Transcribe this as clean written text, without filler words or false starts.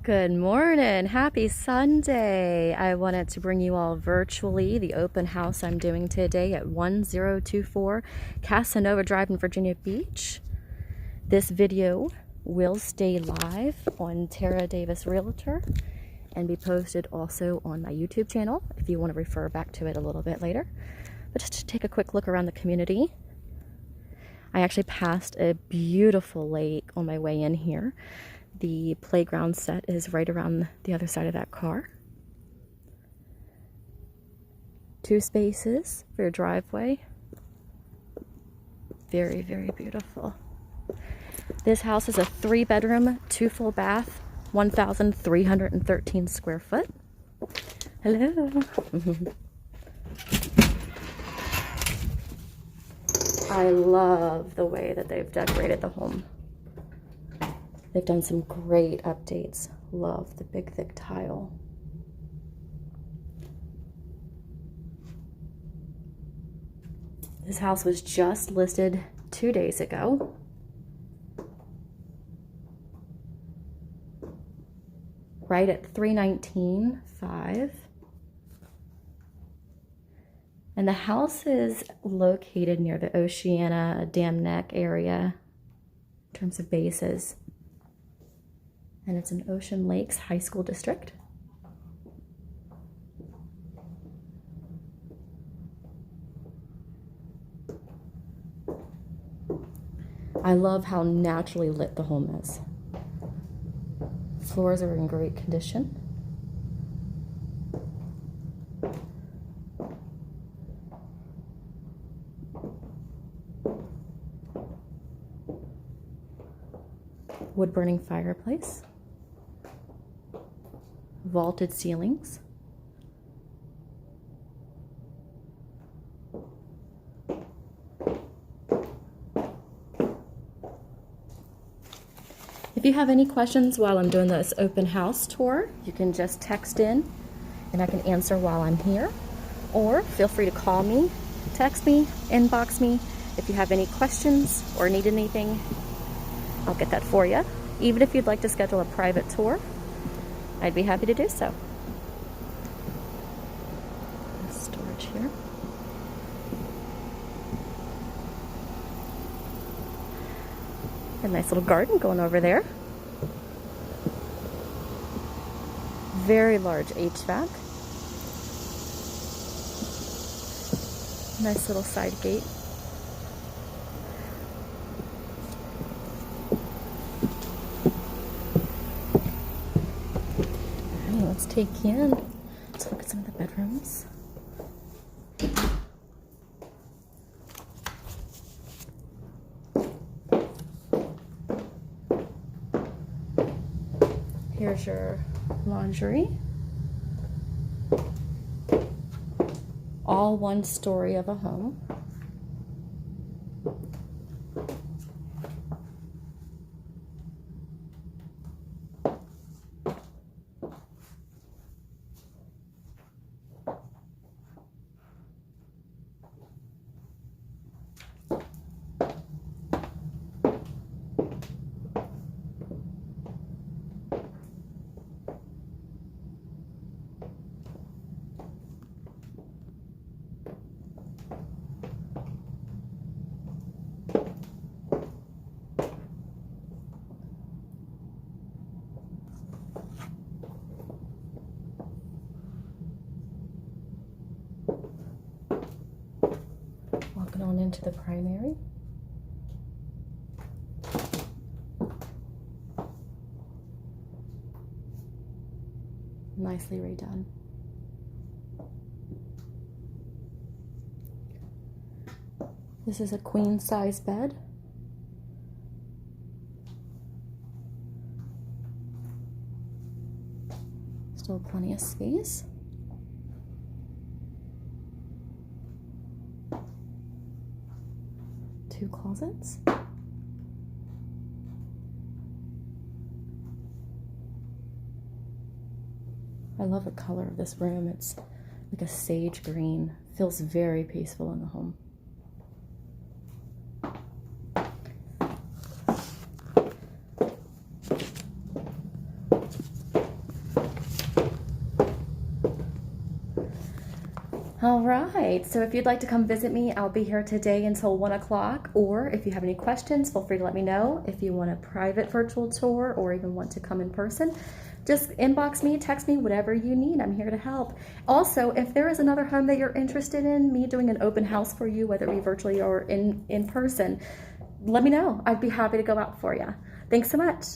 Good morning. Happy Sunday. I wanted to bring you all virtually the open house I'm doing today at 1024 Casanova Drive in Virginia Beach. This video will stay live on Tara Davis Realtor and be posted also on my YouTube channel if you want to refer back to it a little bit later. But just to take a quick look around the community, I actually passed a beautiful lake on my way in here. The playground set is right around the other side of that car. 2 spaces for your driveway. Very, very beautiful. This house is a 3-bedroom, 2 full bath, 1,313 square foot. Hello. I love the way that they've decorated the home. They've done some great updates. Love the big, thick tile. This house was just listed 2 days ago. Right at $319,500. And the house is located near the Oceana Dam Neck area in terms of bases. And it's in Ocean Lakes High School District. I love how naturally lit the home is. Floors are in great condition. Wood burning fireplace. Vaulted ceilings. If you have any questions while I'm doing this open house tour, you can just text in and I can answer while I'm here. Or feel free to call me, text me, inbox me. If you have any questions or need anything, I'll get that for you. Even if you'd like to schedule a private tour, I'd be happy to do so. Storage here. A nice little garden going over there. Very large HVAC. Nice little side gate. Let's take you in. Let's look at some of the bedrooms. Here's your laundry. All 1 story of a home. Walking on into the primary. Nicely redone. This is a queen size bed. Still plenty of space. Two closets. I love the color of this room. It's like a sage green. Feels very peaceful in the home. All right, so if you'd like to come visit me, I'll be here today until 1 o'clock, or if you have any questions, feel free to let me know. If you want a private virtual tour or even want to come in person, just inbox me, text me, whatever you need. I'm here to help. Also, if there is another home that you're interested in, me doing an open house for you, whether it be virtually or in person, let me know. I'd be happy to go out for you. Thanks so much.